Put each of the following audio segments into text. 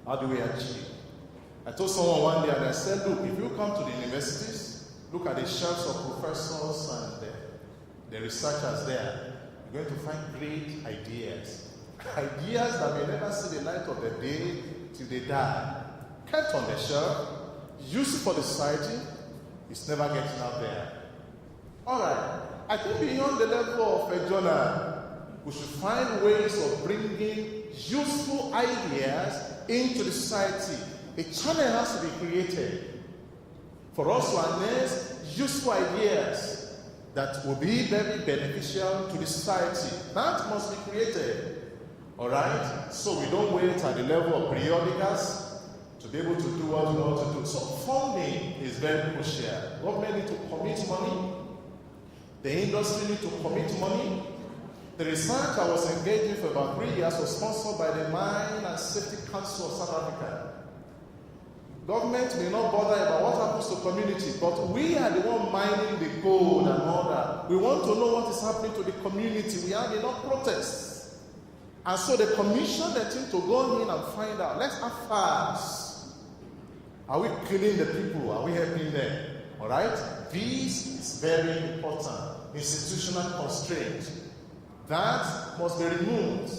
How do we achieve? I told someone one day, and I said, look, if you come to the universities, look at the shelves of professors and the researchers there, you're going to find great ideas. Ideas that may never see the light of the day till they die. Kept on the shelf, used for the society, it's never getting out there. Alright, I think beyond the level of a journal, we should find ways of bringing useful ideas into the society. A channel has to be created for us to harness useful ideas that will be very beneficial to the society. That must be created. Alright? So we don't wait at the level of periodicals to be able to do what we want to do. So funding is very crucial. Government need to commit money. The industry need to commit money. The research I was engaged in for about 3 years was sponsored by the Mine and Safety Council of South Africa. Government may not bother about what happens to community, but we are the one mining the gold and all that. We want to know what is happening to the community. We have enough protests. And so they commissioned the team to go in and find out. Let's have facts. Are we killing the people? Are we helping them? All right? This is very important. Institutional constraint. That must be removed.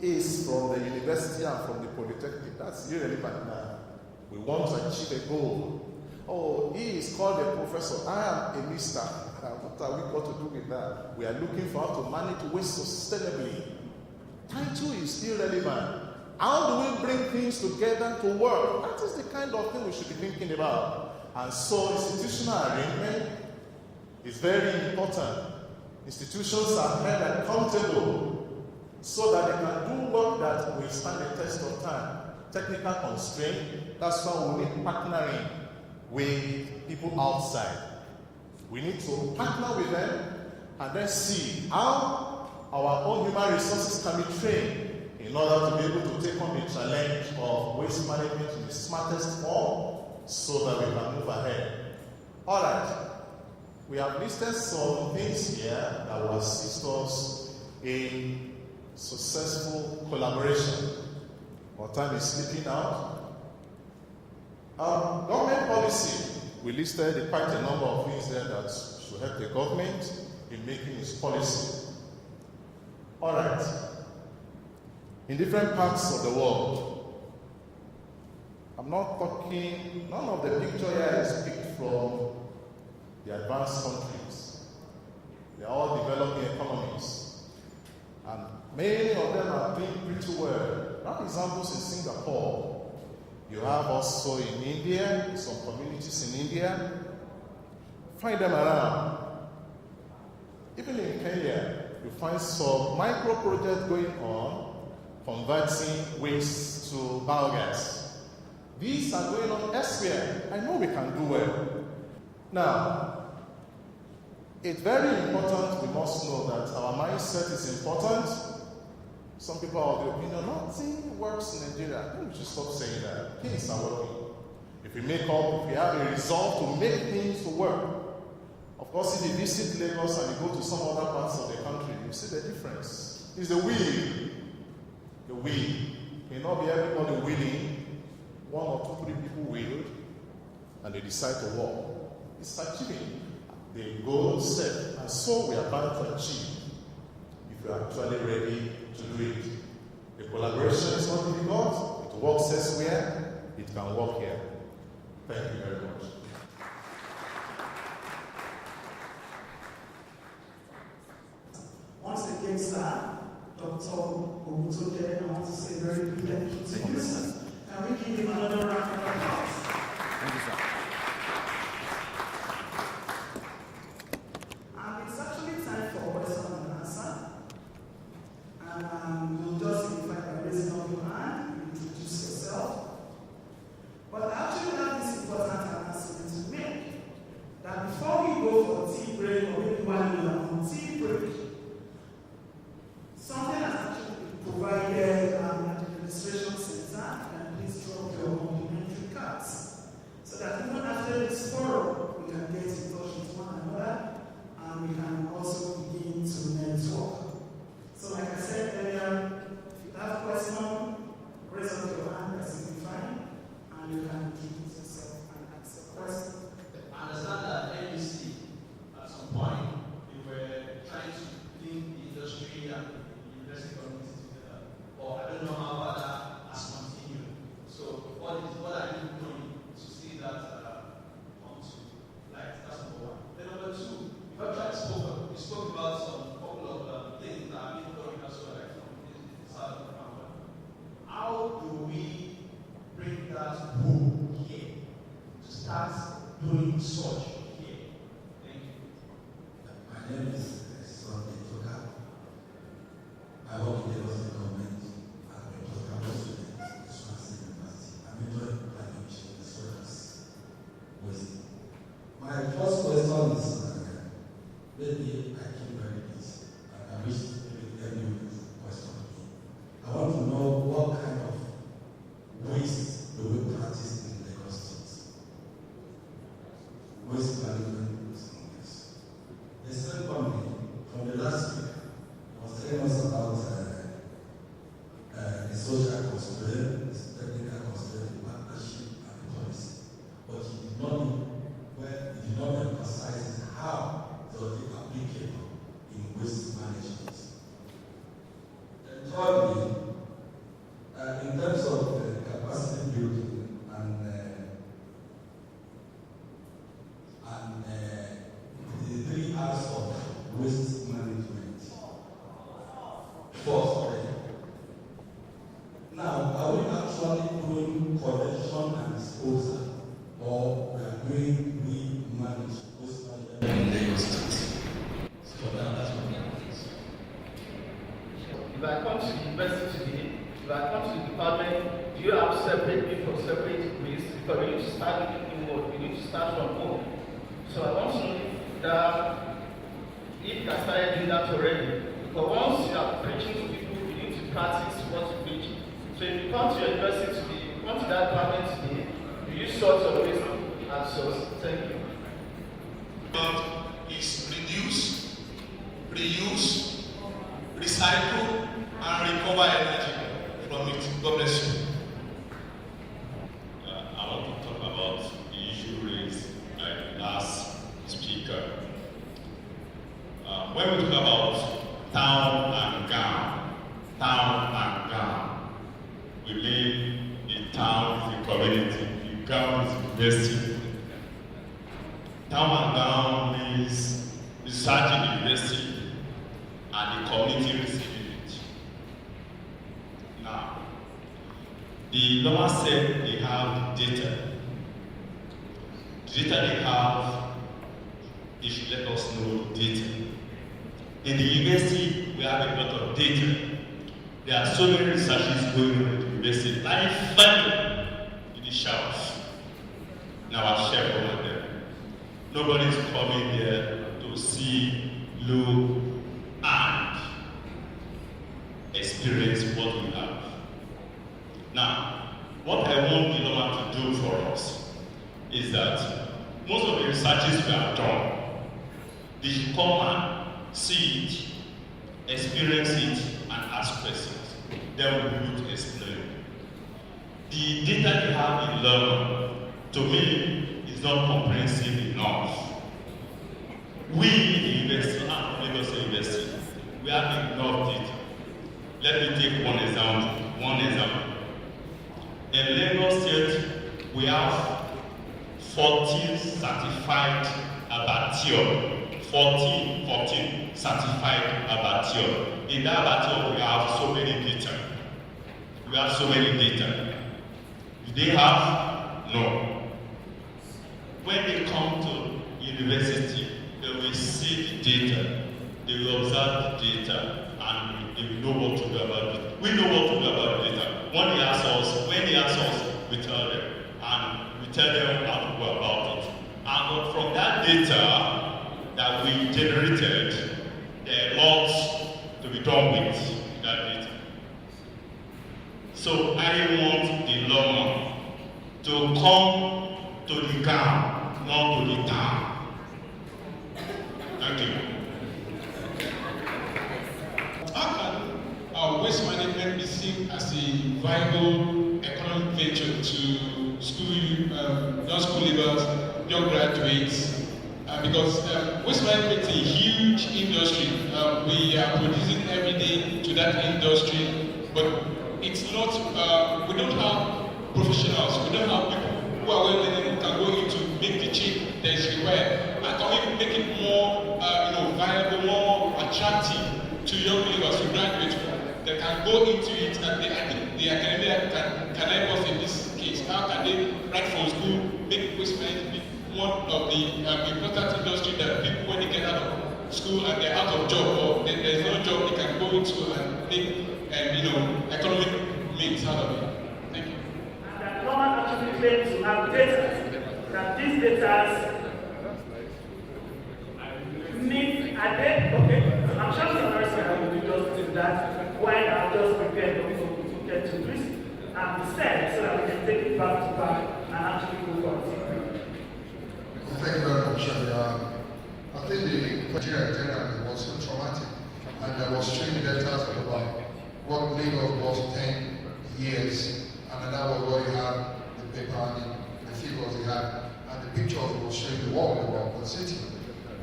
Is from the university and from the polytechnic. That's irrelevant now. We want to achieve a goal. Oh, he is called a professor. I am a mister. What have we got to do with that? We are looking for how to manage waste sustainably. Title is irrelevant. How do we bring things together to work? That is the kind of thing we should be thinking about. And so institutional arrangement is very important. Institutions are held accountable so that they can do work that will stand the test of time. Technical constraint, that's why we need partnering with people outside. We need to partner with them and then see how our own human resources can be trained in order to be able to take on the challenge of waste management in the smartest form so that we can move ahead. All right. We have listed some things here that will assist us in successful collaboration. Our time is slipping out. Government policy. We listed quite a number of things there that should help the government in making its policy. All right. In different parts of the world, I'm not talking, none of the picture here is picked from the advanced countries. They're all developing economies. And many of them are doing pretty well. We have examples in Singapore. You have also in India, some communities in India. Find them around. Even in Kenya, you find some micro projects going on converting waste to biogas. These are going on elsewhere. I know we can do well. Now, it's very important, we must know that our mindset is important. Some people are of the opinion, nothing works in Nigeria. I think we should stop saying that. Things are working. If we have a resolve to make things work. Of course, if you visit Lagos and you go to some other parts of the country, you see the difference. It's the will. The will. May not be everybody willing. 1 or 2, 3 people will, and they decide to walk. It's achieving the goal set, and so we are bound to achieve if you are actually ready to do it. The collaboration is not difficult. It works elsewhere. It can work here. Thank you very much. Once again, sir, Dr. Ogutoke, I want to say very big thank you to you, sir. Can we give him another round of applause? Thank you, sir. And it's actually time for question and answer. And you'll just signify by raising up your hand and introduce yourself. But I actually have this important announcement to make. That before we go for tea break, or maybe while we are on tea break, something has actually been provided at the registration center, and please drop your doing such here? Thank you. My name is Sunday Toka. I work in the Lagos government. I'm a postgraduate student at Swansea University. I'm enjoying climate change as well as wisdom. My first question is, maybe I keep very busy. I wish maybe anyone has a question to me. I want to know what kind of waste do we practice in Lagos State? Waste management is on this. The second company, from the last week, was telling us about the social constraint, the technical constraint, the partnership, and the policy. But he did not emphasize how does it applicable in waste management. And thirdly, in terms of capacity building and the 3 R's of waste management. First, now, are we actually doing collection and disposal, or we are doing manage waste management in Lagos State? So that's what that is. If I come to the university today, if I come to the department, do you have separate people, separate waste? Because we need to start looking inward, we need to start from home. So I want to know if you can start doing that already. Because once you are preaching to people, you need to practice what you preach. So if you come to your university today, you come to that department today, you use sorts of waste and source. Thank you. Is reduce, reuse, recycle, and recover energy from it. God bless you. I want to talk about the issue raised by the last speaker. When we talk about town and gown, we mean the town is the community, the gown is the university. Town and gown means research in the university and the community receiving it. Now, the normal set they have the data. The data they have, they should let us know the data. In the university, we have a lot of data. There are so many researches going on in the university, lying funny in the shelves. Now I share over them. Nobody's coming here to see, look, and experience what we have. Now, what I want the Lord to do for us is that most of the researches we have done, they should come and see it, experience it, and ask questions. Then we'll be able to explain. The data they have in learning, to me, is not comprehensive enough. We in the university and Lagos University, we have enough data. Let me take one example. In Lagos State, we have 14 certified abattoirs. 14 certified abattoirs. In that abattoir, we have so many data. Do they have? No. When they come to university, they will see the data, they will observe the data, and they will know what to do about it. We know what to do about the data. When they ask us, we tell them, and we tell them how to go about it. And from that data that we generated, there are lots to be done with that data. So I want the learner to come to the ground, not to the town. Thank you. How can our waste management be seen as a viable economic venture to non-school leavers, young graduates? Because waste management is a huge industry. We are producing every day to that industry, but it's not. We don't have professionals. We don't have people who are well learned who can go into make the change that is required, and can we make it more, viable, more attractive to young leavers, to graduates that can go into it, and I think the academia can help us in this case. How can they, right from school, make waste management more one of the important industry that people, when they get out of school and they're out of job or there's no job, they can go into and make economic means out of it. Thank you. And that Norman actually claims to have data, that these data are they okay? I'm sure some person will do just that while I'm just prepared for people to get to this and said so that we can take it back to back and actually move on. Thank you very much. I think the Nigeria generally was so traumatic, and I was showing the data about what Lagos was 10 years, and that was what you had the paper and the figures you had, and the pictures was showing the world about the city.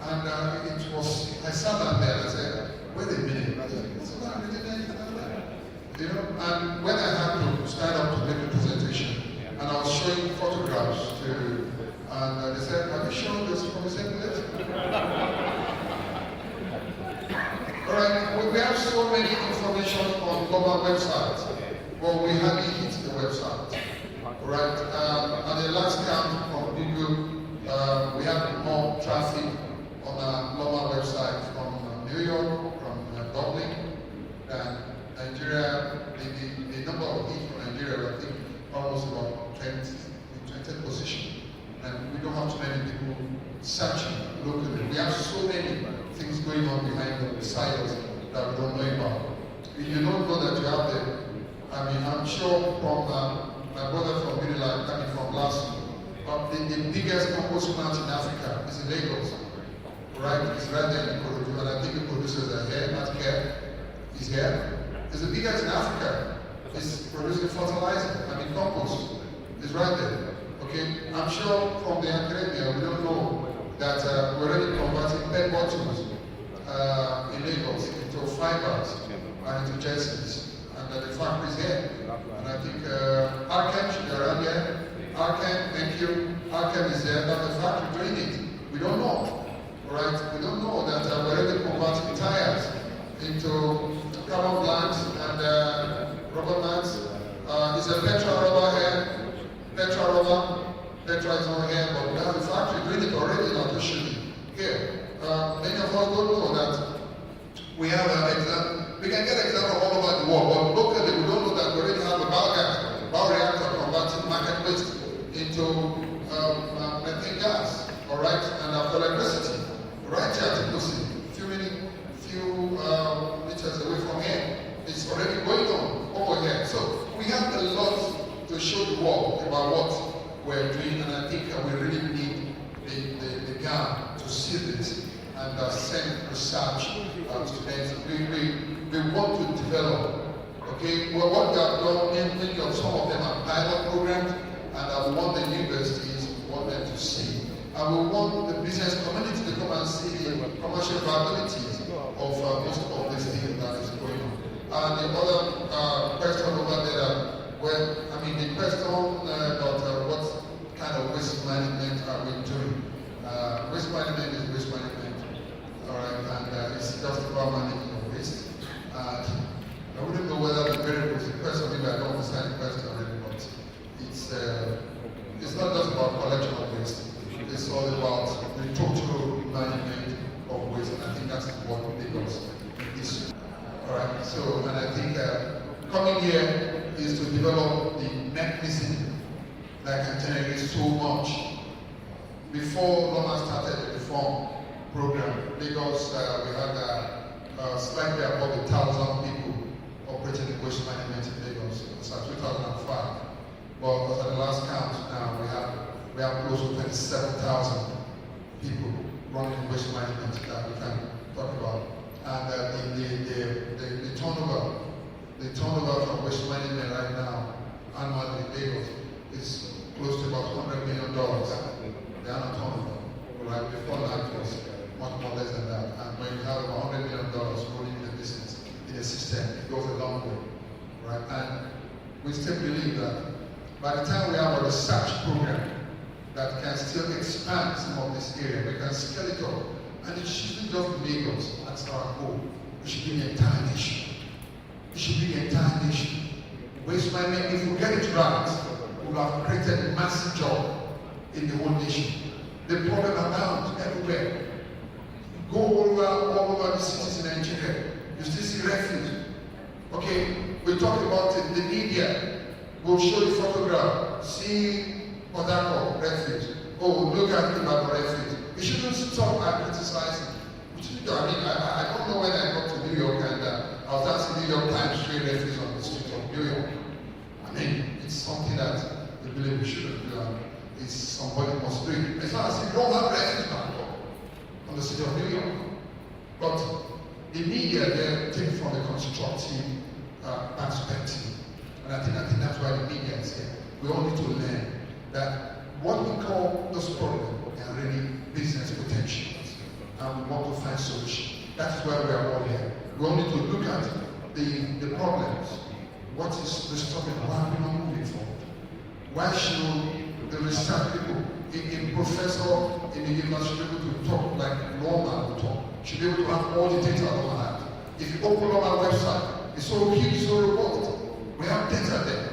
And it was, I sat down there and I said, wait a minute, it's not written anything like that. You know, and when I had to stand up to make a presentation, and I was showing photographs to, and they said, have you shown this from the same place? All right, we have so many information on global websites, but we hardly hit the website. All right, at the last count from Google, we have more traffic on our normal website from New York, from Dublin, and Nigeria. The number of hits from Nigeria, I think, almost about 20th position. And we don't have too many people searching locally. We have so many things going on behind the silos that we don't know about. If you don't know that you have them, I mean, I'm sure from my brother from Unilag, coming from last week, the biggest compost plant in Africa is in Lagos. Right, it's right there in Ikorodu, and I think the producers are here, not here. He's here. It's the biggest in Africa. It's producing fertilizer, compost. It's right there. Okay, I'm sure from the academia, we don't know that we're already converting PET bottles in Lagos into fibers and into jerseys, and the factory is here. And I think Archem should be around here. Archem, thank you. Archem is there, but the factory doing it. We don't know. Right? We don't know that we're already converting tires into carbon blanks and rubber mats. Is a Petra rubber here? Petra rubber? Petra is not here, but we have the factory doing it already in officially here. Many of us don't know that we have an example. We can get examples all over the world, but locally we don't know that we already have a bioreactor converting market waste into methane gas, all right, and for electricity. Right here at Tikosi, few meters away from here, it's already going on over here. So we have a lot to show the world about what we're doing, and I think we really need the gap to see this and send research students. We want to develop. Okay, well, what we have done, many of some of them are pilot programs, and we want the universities, we want them to see. And we want the business community to come and see the commercial viabilities of most of this thing that is going on. And the other question over there, the question about what kind of waste management are we doing? Waste management is waste management, all right, and it's just about managing your waste. I wouldn't know whether the variables, the question, maybe I don't understand the question already, but it's not just about collection of waste. It's all about the total management of waste, and I think that's what Lagos is. All right. So, and I think coming here is to develop the mechanism that can generate so much. Before Loma started the reform program, Lagos we had slightly above 1,000 people operating in waste management in Lagos. It was at 2005. But at the last count now, we have close to 27,000 people running waste management that we can talk about. And the turnover from waste management right now, annually in Lagos, is close to about $100 million. The annual turnover, right? Before that it was much more less than that. And when you have about $100 million rolling in the business, in the system, it goes a long way, right? And we still believe that by the time we have a research program that can still expand some of this area, we can scale it up. And it shouldn't just be Lagos, that's our goal. It should be the entire nation. It should be the entire nation. Waste management, if we get it right, we will have created a massive job in the whole nation. The problem abounds everywhere. Go all over the cities in Nigeria, you still see refuse. Okay, we talk about it, the media will show you photograph, see Odako refuse. Oh, look at Ibadan refuse. We shouldn't stop and criticize it. I mean, I don't know when I got to New York and I was asking New York Times to show refuse on the street of New York. I mean, it's something that we believe we shouldn't do. It's somebody must do it. It's not as if you don't have refuse on the city of New York. But the media there take from a constructive perspective. And I think that's why the media is here. We all need to learn that what we call those problems are really business potentials. And we want to find solutions. That's why we are all here. We all need to look at the problems. What is the stopping? Why are we not moving forward? Why should the research people, a professor in the university, be able to talk like normal talk? Should be able to have all the data on hand. If you open up our website, it's so huge, so robust. We have data there.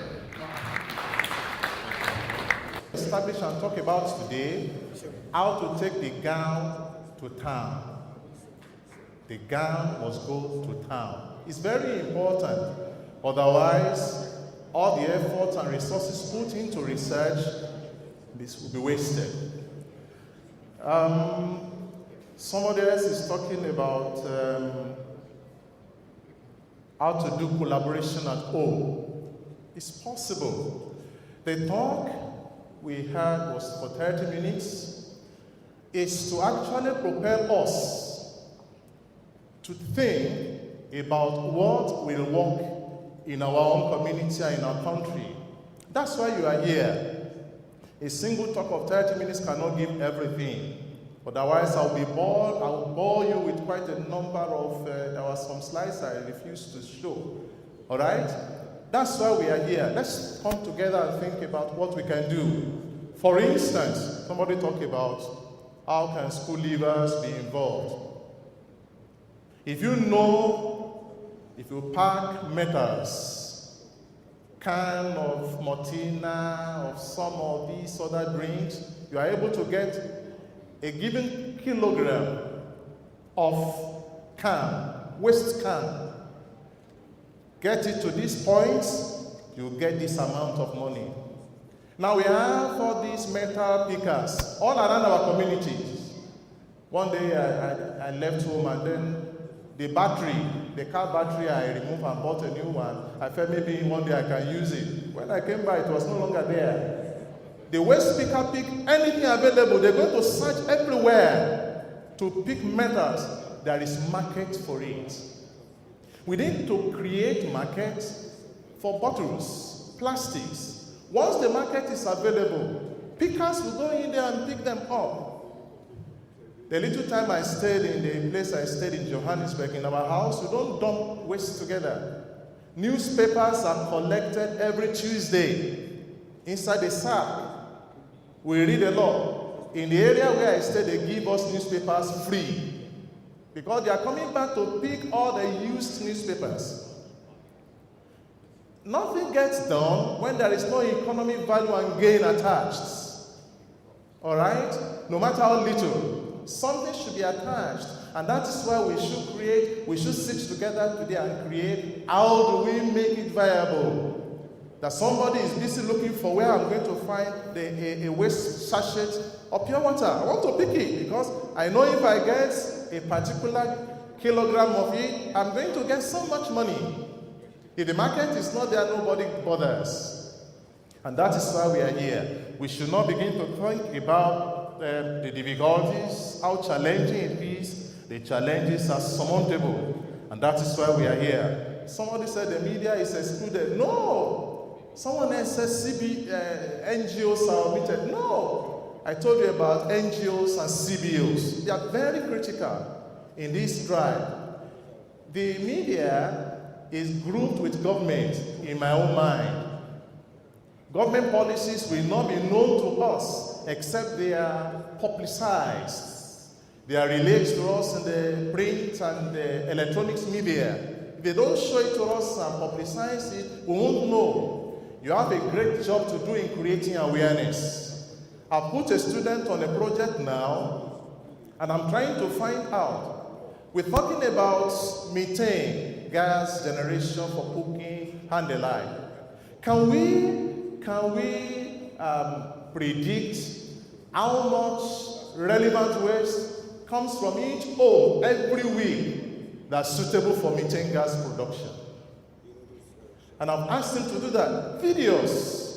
Establish and talk about today how to take the gown to town. The gown must go to town. It's very important. Otherwise, all the efforts and resources put into research will be wasted. Somebody else is talking about how to do collaboration at home. It's possible. The talk we had was for 30 minutes. Is to actually propel us to think about what will work in our own community and in our country. That's why you are here. A single talk of 30 minutes cannot give everything. Otherwise, I'll bore you with quite a number of, there were some slides I refused to show. All right? That's why we are here. Let's come together and think about what we can do. For instance, somebody talked about how can school leavers be involved. If you know, if you pack metals, can of Martina, of some of these other drinks, you are able to get a given kilogram of can, waste can. Get it to this point, you get this amount of money. Now we have all these metal pickers all around our communities. One day I left home and then the battery, the car battery, I removed and bought a new one. I felt maybe one day I can use it. When I came by, it was no longer there. The waste picker pick anything available. They're going to search everywhere to pick metals. There is market for it. We need to create markets for bottles, plastics. Once the market is available, pickers will go in there and pick them up. The little time I stayed in the place I stayed in Johannesburg, in our house, we don't dump waste together. Newspapers are collected every Tuesday inside a sack. We read a lot. In the area where I stay, they give us newspapers free because they are coming back to pick all the used newspapers. Nothing gets done when there is no economic value and gain attached. All right? No matter how little, something should be attached. And that is why we should sit together today and create, how do we make it viable? That somebody is busy looking for where I'm going to find a waste sachet of pure water. I want to pick it because I know if I get a particular kilogram of it, I'm going to get so much money. If the market is not there, nobody bothers. And that is why we are here. We should not begin to think about the difficulties, how challenging it is. The challenges are surmountable. And that is why we are here. Somebody said the media is excluded. No! Someone else says NGOs are omitted. No! I told you about NGOs and CBOs. They are very critical in this drive. The media is grouped with government in my own mind. Government policies will not be known to us except they are publicized. They are relayed to us in the print and the electronics media. If they don't show it to us and publicize it, we won't know. You have a great job to do in creating awareness. I've put a student on a project now, and I'm trying to find out. We're talking about methane gas generation for cooking and the like. Can we predict how much relevant waste comes from each home every week that's suitable for methane gas production? And I've asked him to do that. Videos.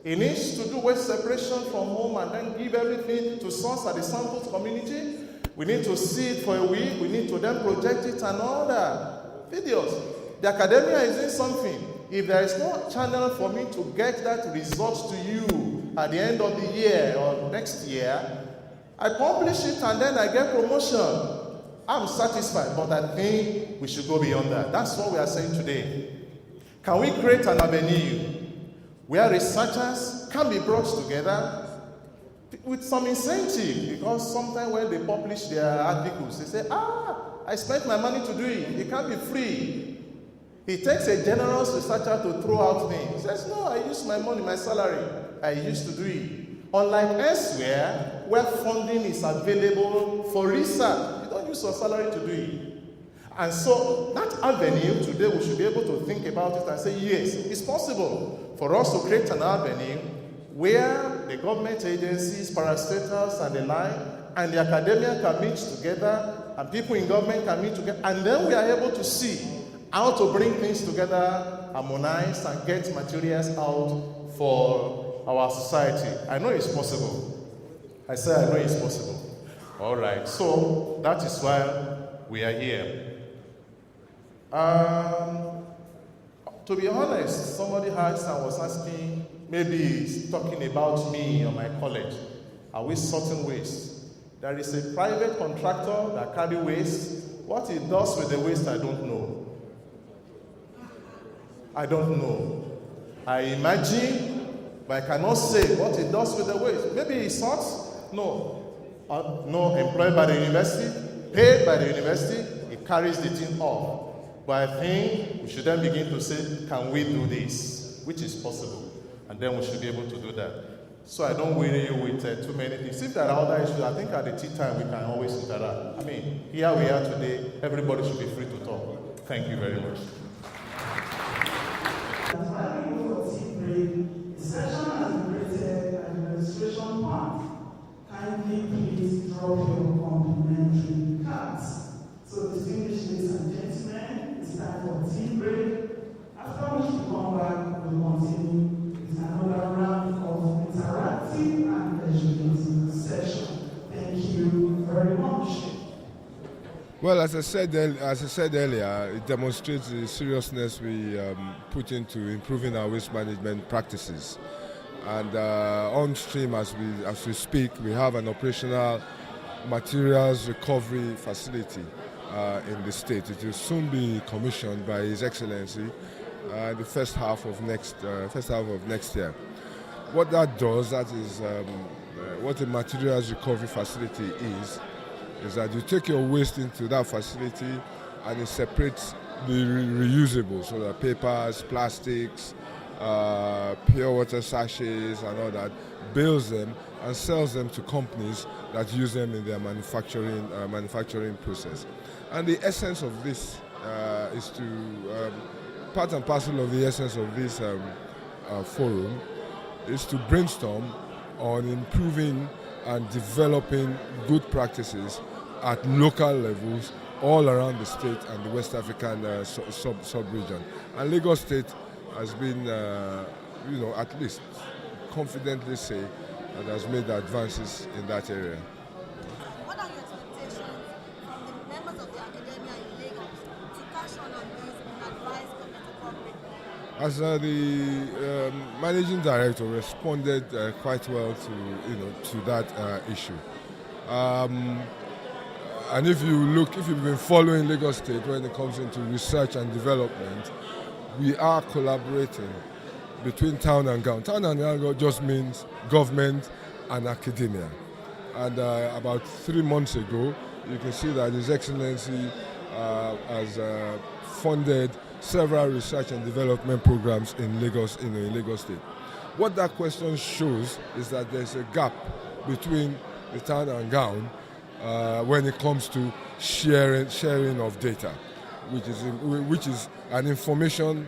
He needs to do waste separation from home and then give everything to source at the sampled community. We need to see it for a week. We need to then project it and all that. Videos. The academia is doing something. If there is no channel for me to get that result to you at the end of the year or next year, I publish it and then I get promotion. I'm satisfied, but I think we should go beyond that. That's what we are saying today. Can we create an avenue where researchers can be brought together with some incentive? Because sometimes when they publish their articles, they say, I spent my money to do it. It can't be free. It takes a generous researcher to throw out things. He says, no, I use my money, my salary. I used to do it. Unlike elsewhere, where funding is available for research, you don't use your salary to do it. And so that avenue, today we should be able to think about it and say, yes, it's possible for us to create an avenue where the government agencies, parastatals and the like, and the academia can meet together, and people in government can meet together, and then we are able to see how to bring things together, harmonize, and get materials out for our society. I know it's possible. I say I know it's possible. All right, so that is why we are here. To be honest, somebody asked and was asking, maybe he's talking about me or my college. Are we sorting waste? There is a private contractor that carries waste. What he does with the waste, I don't know. I don't know. I imagine, but I cannot say what he does with the waste. Maybe he sorts? No. No, employed by the university, paid by the university, he carries the thing off. But I think we should then begin to say, can we do this? Which is possible. And then we should be able to do that. So I don't weary you with too many things. If there are other issues, I think at the tea time we can always interact. I mean, here we are today, everybody should be free to talk. Thank you very much. The session has created an administration part. Kindly please drop your complimentary cards. So distinguished ladies and gentlemen, it's time for tea break. After which we come back, we'll continue with another round of interactive and educative session. Thank you very much. Well, as I said earlier, it demonstrates the seriousness we put into improving our waste management practices. And on stream, as we speak, we have an operational materials recovery facility in the state. It will soon be commissioned by His Excellency the first half of next year. What that does, that is what a materials recovery facility is that you take your waste into that facility and it separates the reusable, so the papers, plastics, pure water sachets and all that, bails them and sells them to companies that use them in their manufacturing process. And the essence of this is to, part and parcel of the essence of this forum is to brainstorm on improving and developing good practices at local levels all around the state and the West African sub-region. And Lagos State has been, at least confidently say that has made advances in that area. What are your expectations from the members of the academia in Lagos to cash on this and advise government to cooperate? As the managing director responded quite well to that issue. And if you've been following Lagos State when it comes into research and development, we are collaborating between town and gown. Town and gown just means government and academia. And about 3 months ago, you can see that His Excellency has funded several research and development programs in Lagos, in Lagos State. What that question shows is that there's a gap between the town and gown when it comes to sharing of data, which is an information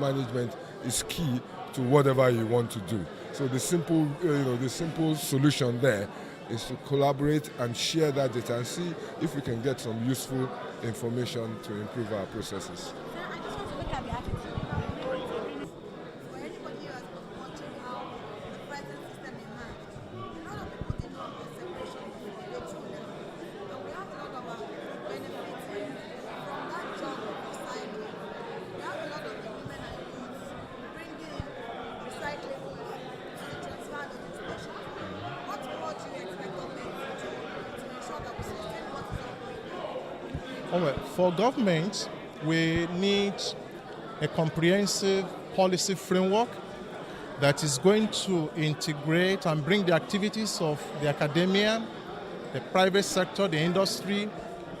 management is key to whatever you want to do. So the simple solution there is to collaborate and share that data and see if we can get some useful information to improve our processes. I just want to look at the attitude. For anybody who has been watching how the present system emerged, a lot of people did not know separation before they true now. But we have a lot of our benefiting from that job of recycling. We have a lot of the women and youths bringing recyclables to the transfer loading station. What more do you expect government to do to ensure that we sustain what is ongoing now? Oh, well, for government, we need a comprehensive policy framework that is going to integrate and bring the activities of the academia, the private sector, the industry,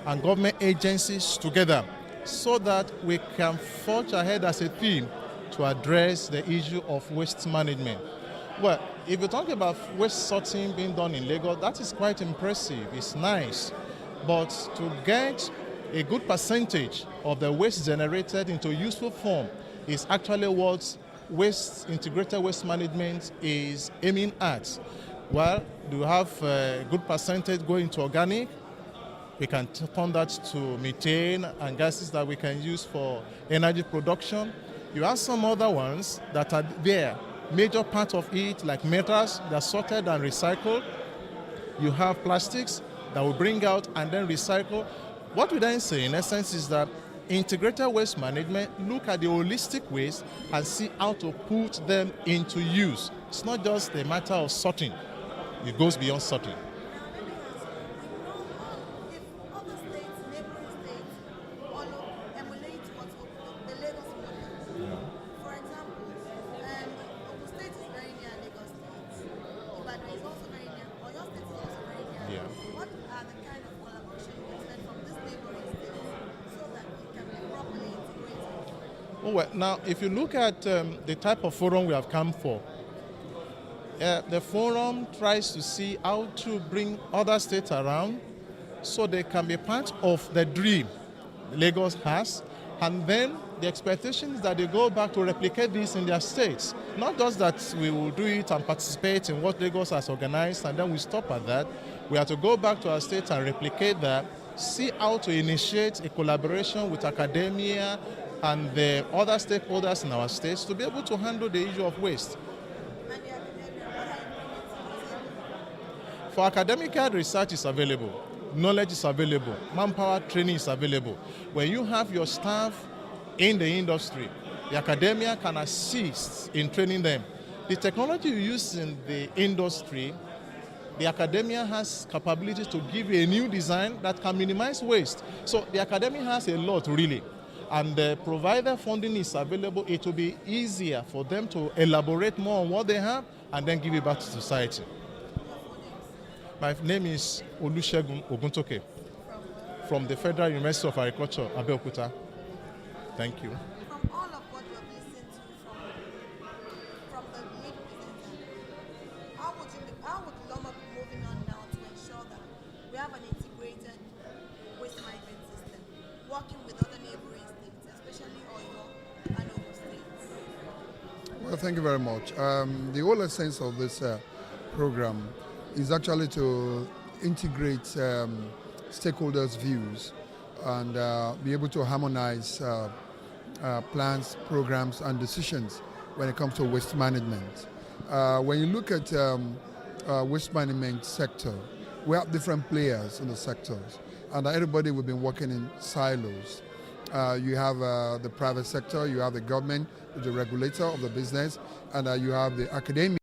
and government agencies together so that we can forge ahead as a team to address the issue of waste management. Well, if you talk about waste sorting being done in Lagos, that is quite impressive. It's nice. But to get a good percentage of the waste generated into useful form is actually what integrated waste management is aiming at. Well, do we have a good percentage going to organic? We can turn that to methane and gases that we can use for energy production. You have some other ones that are there. Major part of it, like metals, they're sorted and recycled. You have plastics that we bring out and then recycle. What we then say, in essence, is that integrated waste management look at the holistic waste and see how to put them into use. It's not just a matter of sorting. It goes beyond sorting. Oh, well, now, if you look at the type of forum we have come for, the forum tries to see how to bring other states around so they can be part of the dream Lagos has, and then the expectation is that they go back to replicate this in their states. Not just that we will do it and participate in what Lagos has organized and then we stop at that. We have to go back to our states and replicate that, see how to initiate a collaboration with academia and the other stakeholders in our states to be able to handle the issue of waste. For academic research is available, knowledge is available, manpower training is available. When you have your staff in the industry, the academia can assist in training them. The technology you use in the industry, the academia has capability to give you a new design that can minimize waste. So the academia has a lot really. And provider funding is available, it will be easier for them to elaborate more on what they have and then give it back to society. My name is Olusegun Oguntoke from the Federal University of Agriculture, Abeokuta. Thank you. From all of what you've listened to from the lead presenter, how would Loma be moving on now to ensure that we have an integrated waste management system, working with other neighboring states, especially Oyo and Ogun states? Well, thank you very much. The whole essence of this program is actually to integrate stakeholders' views and be able to harmonize plans, programs, and decisions when it comes to waste management. When you look at waste management sector, we have different players in the sectors, and everybody will be working in silos. You have the private sector, you have the government, the regulator of the business, and you have the academia.